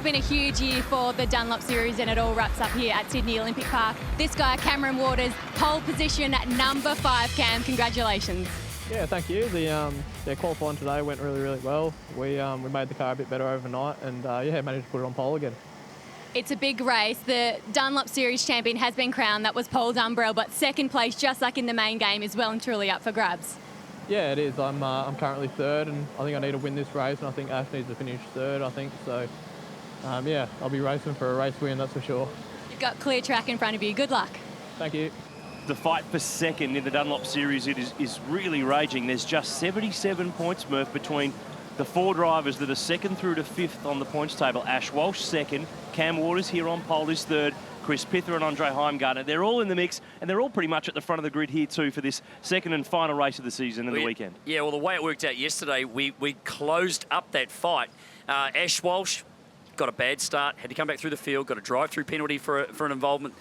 been a huge year for the Dunlop Series, and it all wraps up here at Sydney Olympic Park. This guy, Cameron Waters, pole position at number 5. Cam, congratulations. Yeah, thank you. The qualifying today went really, really well. We made the car a bit better overnight, and yeah, managed to put it on pole again. It's a big race. The Dunlop Series champion has been crowned. That was Paul Dumbrell, but second place, just like in the main game, is well and truly up for grabs. Yeah, it is. I'm currently 3rd, and I think I need to win this race, and I think Ash needs to finish 3rd, I think. So, yeah, I'll be racing for a race win, that's for sure. You've got clear track in front of you. Good luck. Thank you. The fight for second in the Dunlop Series is really raging. There's just 77 points, Murph, between the 4 drivers that are 2nd through to 5th on the points table. Ash Walsh 2nd, Cam Waters here on pole is 3rd, Chris Pither and Andre Heimgartner. They're all in the mix, and they're all pretty much at the front of the grid here too for this second and final race of the season and the weekend. Yeah, well, the way it worked out yesterday, we closed up that fight. Ash Walsh got a bad start, had to come back through the field, got a drive-through penalty for an involvement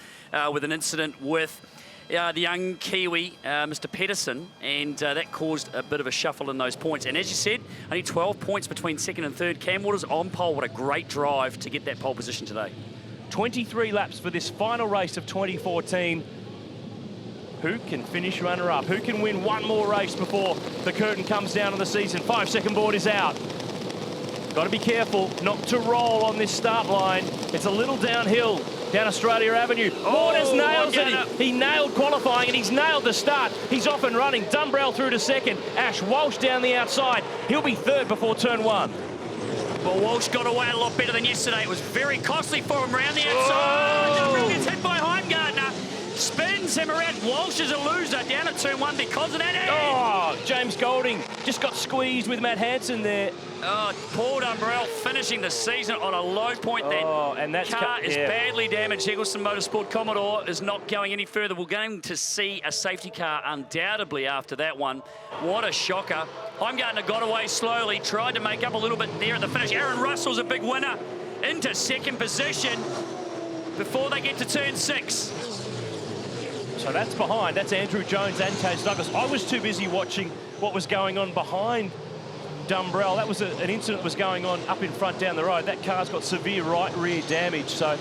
with an incident with the young Kiwi, Mr. Pedersen, and that caused a bit of a shuffle in those points. And as you said, only 12 points between 2nd and 3rd. Cam Waters on pole. What a great drive to get that pole position today. 23 laps for this final race of 2014. Who can finish runner-up? Who can win one more race before the curtain comes down on the season? 5-second board is out. Got to be careful not to roll on this start line. It's a little downhill down Australia Avenue. Waters nails it. He nailed qualifying, and he's nailed the start. He's off and running. Dumbrell through to 2nd. Ash Walsh down the outside. He'll be 3rd before turn 1. Well, Walsh got away a lot better than yesterday. It was very costly for him around the outside. Dumbrell gets hit by Heimgartner. Spins him around. Walsh is a loser down at turn 1 because of that. Oh, James Golding just got squeezed with Matt Hansen there. Oh, Paul Dumbrell finishing the season on a low point. That car is badly damaged. Eggleston Motorsport Commodore is not going any further. We're going to see a safety car undoubtedly after that one. What a shocker. Heimgartner got away slowly, tried to make up a little bit there at the finish. Aaron Russell's a big winner into 2nd position before they get to turn 6. So that's behind. That's Andrew Jones and Taz Douglas. I was too busy watching what was going on behind Dumbrell. That was an incident that was going on up in front down the road. That car's got severe right rear damage. So,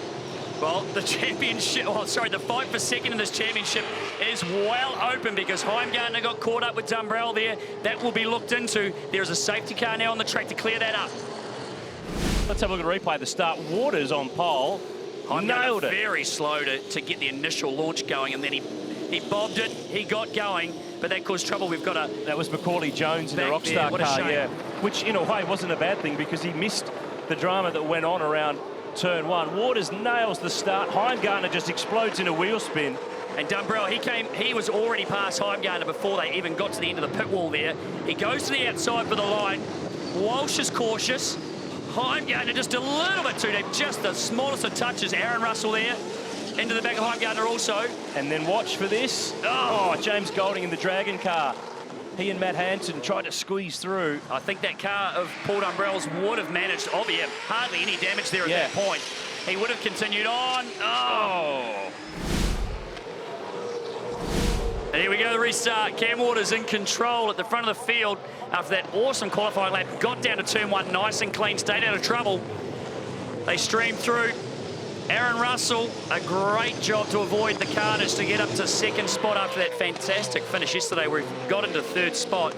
well, the championship, the fight for 2nd in this championship is well open because Heimgartner got caught up with Dumbrell there. That will be looked into. There's a safety car now on the track to clear that up. Let's have a look at a replay. The start. Waters on pole. Nailed it. Very slow to get the initial launch going, and then he bobbed it, he got going, but that caused trouble. We've got a... That was Macaulay Jones in the Rockstar car, yeah. Which, in a way, wasn't a bad thing because he missed the drama that went on around turn 1. Waters nails the start. Heimgartner just explodes in a wheel spin. And Dumbrell, he was already past Heimgartner before they even got to the end of the pit wall there. He goes to the outside for the line. Walsh is cautious. Heimgartner just a little bit too deep, just the smallest of touches. Aaron Russell there, into the back of Heimgartner also. And then watch for this. Oh, James Golding in the Dragon car. He and Matt Hansen tried to squeeze through. I think that car of Paul Dumbrell's would have managed, hardly any damage there at that point. He would have continued on. Oh. And here we go, the restart. Cam Waters in control at the front of the field after that awesome qualifying lap. Got down to turn 1, nice and clean, stayed out of trouble. They streamed through. Aaron Russell, a great job to avoid the carnage to get up to 2nd spot after that fantastic finish yesterday where he got into 3rd spot.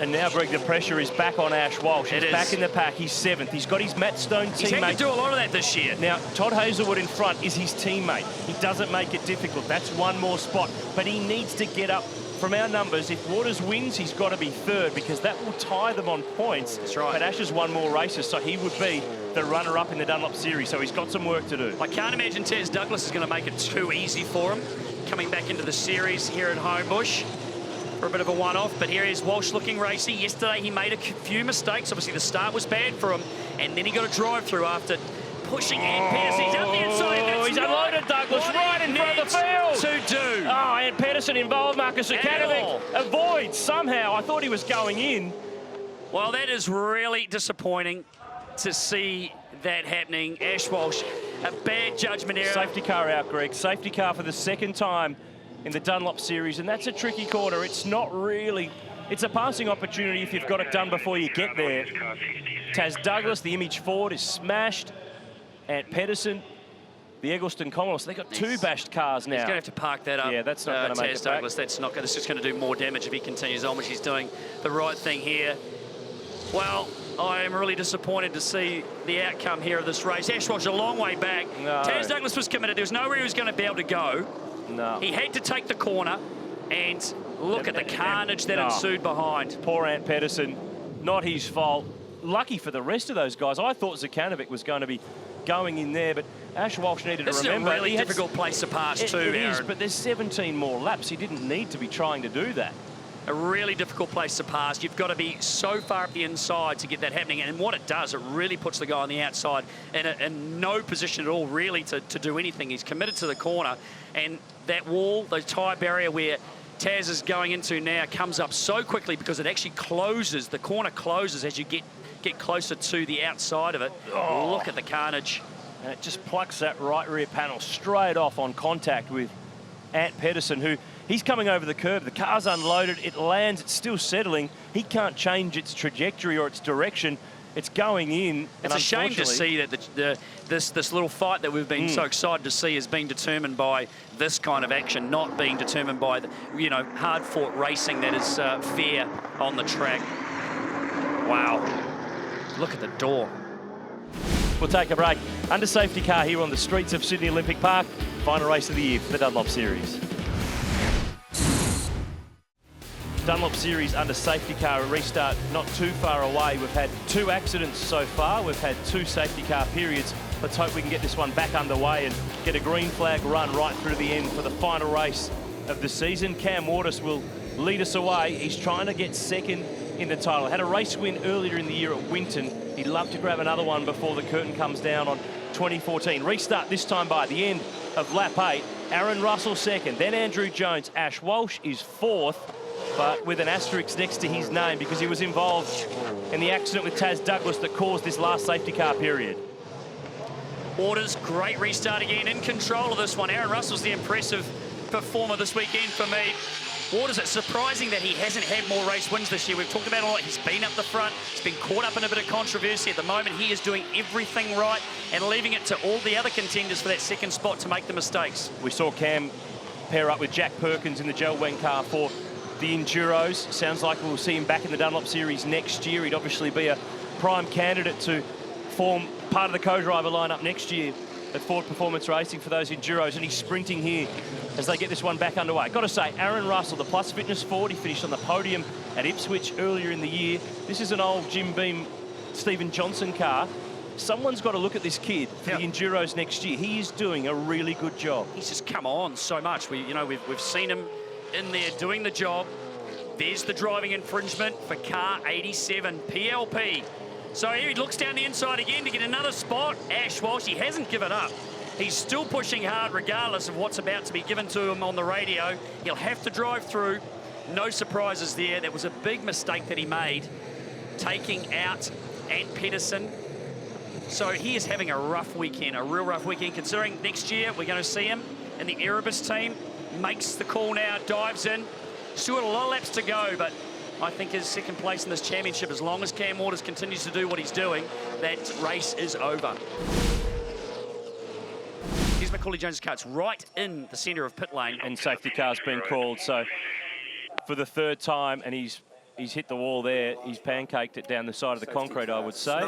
And now, Greg, the pressure is back on Ash Walsh. He's back in the pack. He's 7th. He's got his Matt Stone teammate. He's had to do a lot of that this year. Now, Todd Hazelwood in front is his teammate. He doesn't make it difficult. That's one more spot. But he needs to get up. From our numbers, if Waters wins, he's got to be 3rd because that will tie them on points. That's right. But Ash has won more races, so he would be the runner-up in the Dunlop Series, so he's got some work to do. I can't imagine Taz Douglas is going to make it too easy for him, coming back into the series here at Homebush for a bit of a one-off. But here is Walsh looking racy. Yesterday he made a few mistakes. Obviously the start was bad for him, and then he got a drive-through after pushing Ant Pedersen. He's out the inside. Oh, he's unloaded Douglas right in front of the field. To do. Oh, Ant Pedersen involved. Marcus Akanovic avoids somehow. I thought he was going in. Well, that is really disappointing to see that happening. Ash Walsh, a bad judgment error. Safety car out, Greg. Safety car for the 2nd time in the Dunlop Series, and that's a tricky corner. It's not really... It's a passing opportunity if you've got it done before you get there. Taz Douglas, the image forward, is smashed. Ant Pedersen, the Eggleston Commodore. So they've got two bashed cars now. He's going to have to park that up. Yeah, that's not going to make it back. Douglas. That's not going. It's just going to do more damage if he continues on, which he's doing the right thing here. Well, I am really disappointed to see the outcome here of this race. Ash Walsh a long way back. No. Taz Douglas was committed. There was nowhere he was going to be able to go. No. He had to take the corner, and look at the carnage that ensued behind. Poor Ant Pedersen, not his fault. Lucky for the rest of those guys. I thought Zekanovic was going to be going in there, but Ash Walsh needed to remember. This is a really difficult place to pass too, Aaron. It is, Aaron. but there's 17 more laps. He didn't need to be trying to do that. A really difficult place to pass. You've got to be so far up the inside to get that happening. And what it does, it really puts the guy on the outside in no position at all, really, to do anything. He's committed to the corner. And that wall, the tyre barrier where Taz is going into now, comes up so quickly because it actually closes. The corner closes as you get closer to the outside of it. Oh. Look at the carnage. And it just plucks that right rear panel straight off on contact with Ant Pedersen, who he's coming over the curb. The car's unloaded. It lands. It's still settling. He can't change its trajectory or its direction. It's going in. It's a shame to see that this little fight that we've been so excited to see has been determined by this kind of action, not being determined by the, hard-fought racing that is fair on the track. Wow. Look at the door. We'll take a break. Under safety car here on the streets of Sydney Olympic Park. Final race of the year for the Dunlop Series. Dunlop Series under safety car restart not too far away. We've had 2 accidents so far. We've had 2 safety car periods. Let's hope we can get this one back underway and get a green flag run right through the end for the final race of the season. Cam Waters will lead us away. He's trying to get second in the title. Had a race win earlier in the year at Winton. He'd love to grab another one before the curtain comes down on 2014. Restart this time by the end of lap 8. Aaron Russell second, then Andrew Jones. Ash Walsh is 4th, but with an asterisk next to his name because he was involved in the accident with Taz Douglas that caused this last safety car period. Waters, great restart again, in control of this one. Aaron Russell's the impressive performer this weekend for me. Waters, it's surprising that he hasn't had more race wins this year. We've talked about it a lot. He's been up the front. He's been caught up in a bit of controversy. At the moment, he is doing everything right and leaving it to all the other contenders for that second spot to make the mistakes. We saw Cam pair up with Jack Perkins in the Gelweng car for the Enduros. Sounds like we'll see him back in the Dunlop Series next year. He'd obviously be a prime candidate to form part of the co-driver lineup next year at Ford Performance Racing for those Enduros, and he's sprinting here as they get this one back underway. Got to say, Aaron Russell, the Plus Fitness Ford, he finished on the podium at Ipswich earlier in the year. This is an old Jim Beam, Stephen Johnson car. Someone's got to look at this kid for the Enduros next year. He is doing a really good job. He's just come on so much. We've seen him in there doing the job. There's the driving infringement for car 87, PLP. So here he looks down the inside again to get another spot. Ash Walsh, he hasn't given up. He's still pushing hard regardless of what's about to be given to him on the radio. He'll have to drive through. No surprises there. That was a big mistake that he made, taking out Ant Pedersen. So he is having a rough weekend, a real rough weekend, considering next year we're going to see him in the Erebus team. Makes the call now, dives in. Still got a lot of laps to go, but I think his second place in this championship, as long as Cam Waters continues to do what he's doing, that race is over. Here's Macaulay Jones' car. It's right in the centre of pit lane. And safety car's been called, so for the 3rd time, and he's hit the wall there. He's pancaked it down the side of the concrete, I would say.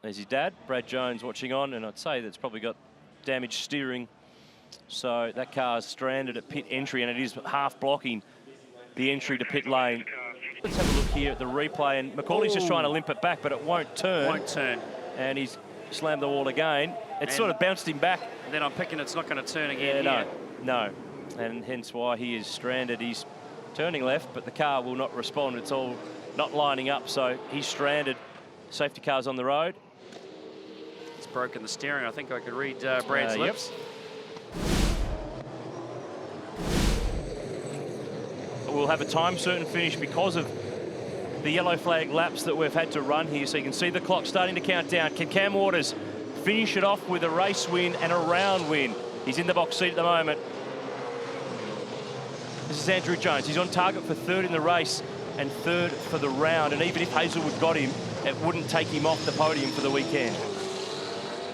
There's his dad, Brad Jones, watching on, and I'd say that's probably got damaged steering. So that car's stranded at pit entry, and it is half blocking the entry to pit lane. Let's have a look here at the replay, and Macaulay's just trying to limp it back, but it won't turn. Won't turn. And he's slammed the wall again. It sort of bounced him back. And then I'm picking it's not going to turn again. Yeah, no. And hence why he is stranded. He's turning left, but the car will not respond. It's all not lining up, so he's stranded. Safety car's on the road. It's broken the steering. I think I could read Brad's lips. Yep. We'll have a time certain finish because of the yellow flag laps that we've had to run here. So you can see the clock starting to count down. Can Cam Waters finish it off with a race win and a round win? He's in the box seat at the moment. This is Andrew Jones. He's on target for 3rd in the race and 3rd for the round. And even if Hazelwood got him, it wouldn't take him off the podium for the weekend.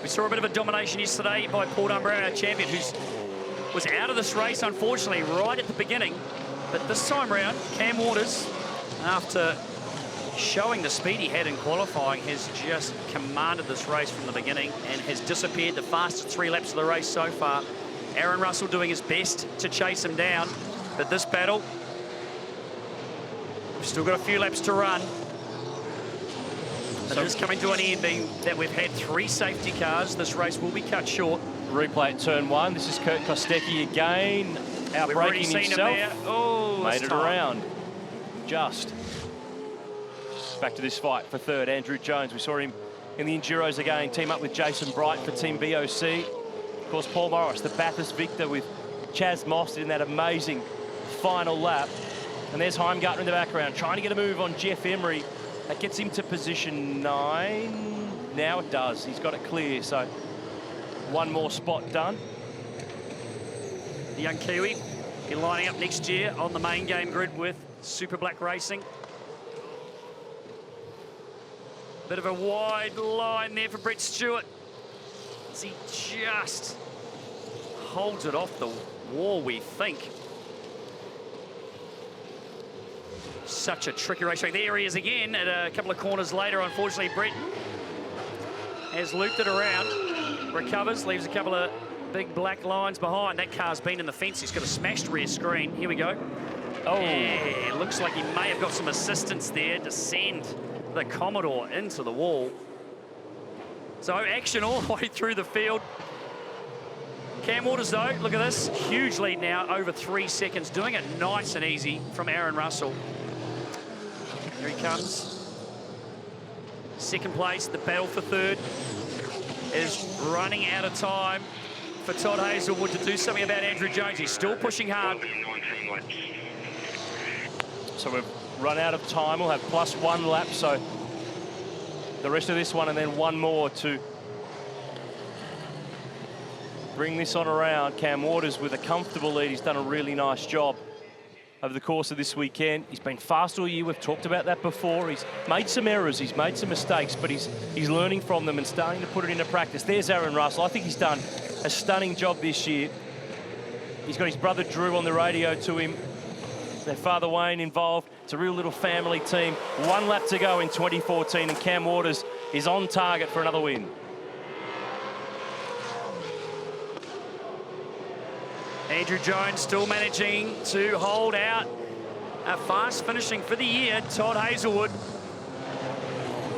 We saw a bit of a domination yesterday by Podium, our champion, who was out of this race, unfortunately, right at the beginning. But this time round, Cam Waters, after showing the speed he had in qualifying, has just commanded this race from the beginning and has disappeared the fastest 3 laps of the race so far. Aaron Russell doing his best to chase him down. But this battle, we've still got a few laps to run. But it is coming to an end, being that we've had 3 safety cars. This race will be cut short. Replay at turn 1. This is Kurt Kostecki again, outbraking himself. Oh, made it around. Just. Back to this fight for third, Andrew Jones. We saw him in the Enduros again, team up with Jason Bright for Team BOC. Of course, Paul Morris, the Bathurst victor, with Chaz Moss in that amazing final lap. And there's Heimgartner in the background, trying to get a move on Jeff Emery. That gets him to position 9. Now it does. He's got it clear, so one more spot done. The young Kiwi be lining up next year on the main game grid with Super Black Racing. Bit of a wide line there for Brett Stewart, as he just holds it off the wall, we think. Such a tricky racetrack. There he is again at a couple of corners later. Unfortunately, Brett has looped it around, recovers, leaves a couple of big black lines behind. That car's been in the fence. He's got a smashed rear screen. Here we go. Oh, yeah, looks like he may have got some assistance there to send the Commodore into the wall. So action all the way through the field. Cam Waters, though, look at this. Huge lead now, over 3 seconds. Doing it nice and easy from Aaron Russell. Here he comes. Second place, the battle for third is running out of time for Todd Hazelwood to do something about Andrew Jones. He's still pushing hard. So we've run out of time. We'll have +1 lap, so the rest of this one and then one more to bring this on around. Cam Waters with a comfortable lead. He's done a really nice job over the course of this weekend. He's been fast all year. We've talked about that before. He's made some errors. He's made some mistakes, but he's learning from them and starting to put it into practice. There's Aaron Russell. I think he's done a stunning job this year. He's got his brother Drew on the radio to him. Their father Wayne involved. It's a real little family team. 1 lap to go in 2014, and Cam Waters is on target for another win. Andrew Jones still managing to hold out. A fast finishing for the year, Todd Hazelwood.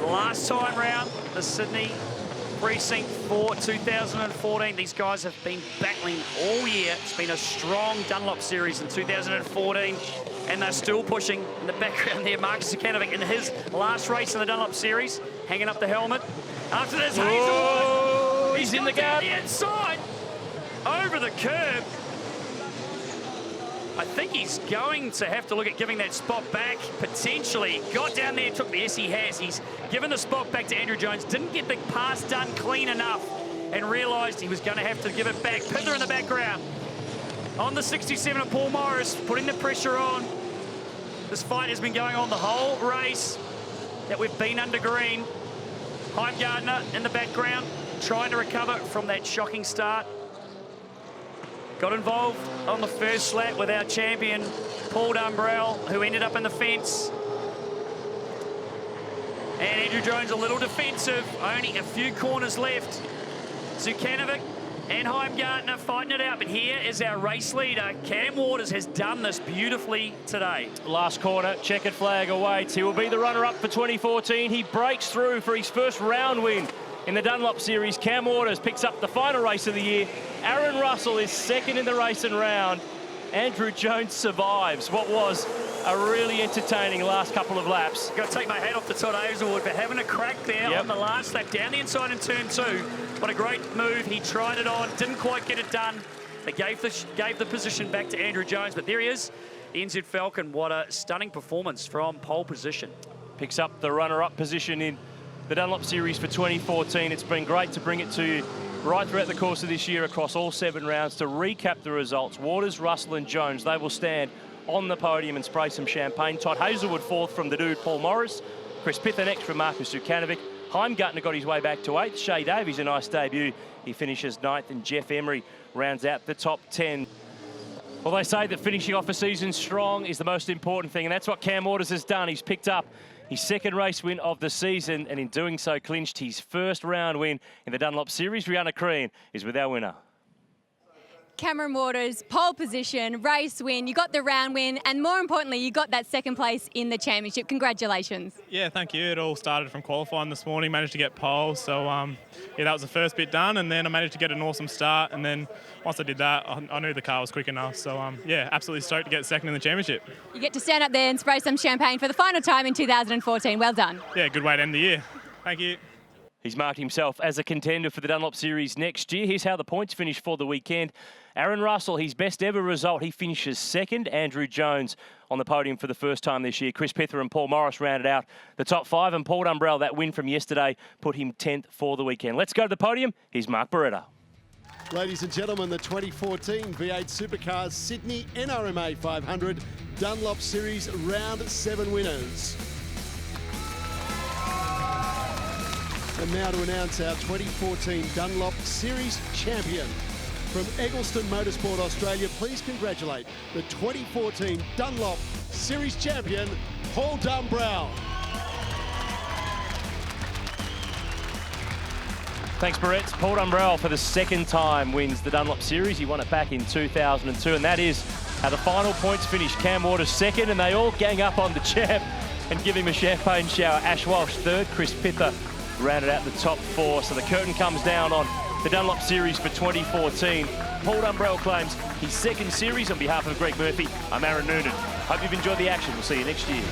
Last time round, the Sydney Precinct 4 2014. These guys have been battling all year. It's been a strong Dunlop series in 2014, and they're still pushing. In the background there, Marcus Zukanovic in his last race in the Dunlop series, hanging up the helmet. After this, Hazelwood, he's in the gap. The inside, over the curb. I think he's going to have to look at giving that spot back, potentially. Got down there, took the S he has. He's given the spot back to Andrew Jones. Didn't get the pass done clean enough and realised he was going to have to give it back. Pither in the background. On the 67 of Paul Morris, putting the pressure on. This fight has been going on the whole race that we've been under green. Heimgartner in the background, trying to recover from that shocking start. Got involved on the first lap with our champion, Paul Dumbrell, who ended up in the fence. And Andrew Jones a little defensive, only a few corners left. Zukanovic and Heimgartner fighting it out, but here is our race leader. Cam Waters has done this beautifully today. Last corner, checkered flag awaits. He will be the runner-up for 2014. He breaks through for his first round win in the Dunlop Series. Cam Waters picks up the final race of the year. Aaron Russell is second in the race and round. Andrew Jones survives what was a really entertaining last couple of laps. Got to take my hat off to Todd Hazelwood for having a crack there on the last lap, down the inside in turn 2. What a great move. He tried it on, didn't quite get it done. They gave the position back to Andrew Jones, but there he is, the NZ Falcon. What a stunning performance from pole position. Picks up the runner-up position in the Dunlop Series for 2014. It's been great to bring it to you right throughout the course of this year across all 7 rounds. To recap the results, Waters, Russell and Jones, they will stand on the podium and spray some champagne. Todd Hazelwood 4th from the dude Paul Morris. Chris Pither next from Marcus Zukanovic. Heimgartner got his way back to 8th. Shea Davies, a nice debut. He finishes 9th, and Jeff Emery rounds out the top 10. Well, they say that finishing off a season strong is the most important thing, and that's what Cam Waters has done. He's picked up his second race win of the season, and in doing so, clinched his first round win in the Dunlop Series. Rihanna Crean is with our winner. Cameron Waters, pole position, race win, you got the round win, and more importantly, you got that second place in the championship. Congratulations. Yeah, thank you. It all started from qualifying this morning, managed to get pole, so yeah, that was the first bit done, and then I managed to get an awesome start, and then once I did that, I knew the car was quick enough, so yeah, absolutely stoked to get second in the championship. You get to stand up there and spray some champagne for the final time in 2014. Well done. Yeah, good way to end the year. Thank you. He's marked himself as a contender for the Dunlop Series next year. Here's how the points finish for the weekend. Aaron Russell, his best ever result, he finishes second. Andrew Jones on the podium for the first time this year. Chris Pither and Paul Morris rounded out the top 5, and Paul Dumbrell, that win from yesterday, put him 10th for the weekend. Let's go to the podium. Here's Mark Beretta. Ladies and gentlemen, the 2014 V8 Supercars Sydney NRMA 500 Dunlop Series Round 7 winners. And now to announce our 2014 Dunlop Series champion. From Eggleston Motorsport Australia, please congratulate the 2014 Dunlop Series champion, Paul Dumbrell. Thanks, Barrett. Paul Dumbrell, for the second time, wins the Dunlop Series. He won it back in 2002, and that is how the final points finish. Cam Waters second, and they all gang up on the champ and give him a champagne shower. Ash Walsh third, Chris Pither rounded out the top 4. So the curtain comes down on the Dunlop Series for 2014. Paul Dumbrell claims his second series. On behalf of Greg Murphy, I'm Aaron Noonan. Hope you've enjoyed the action. We'll see you next year.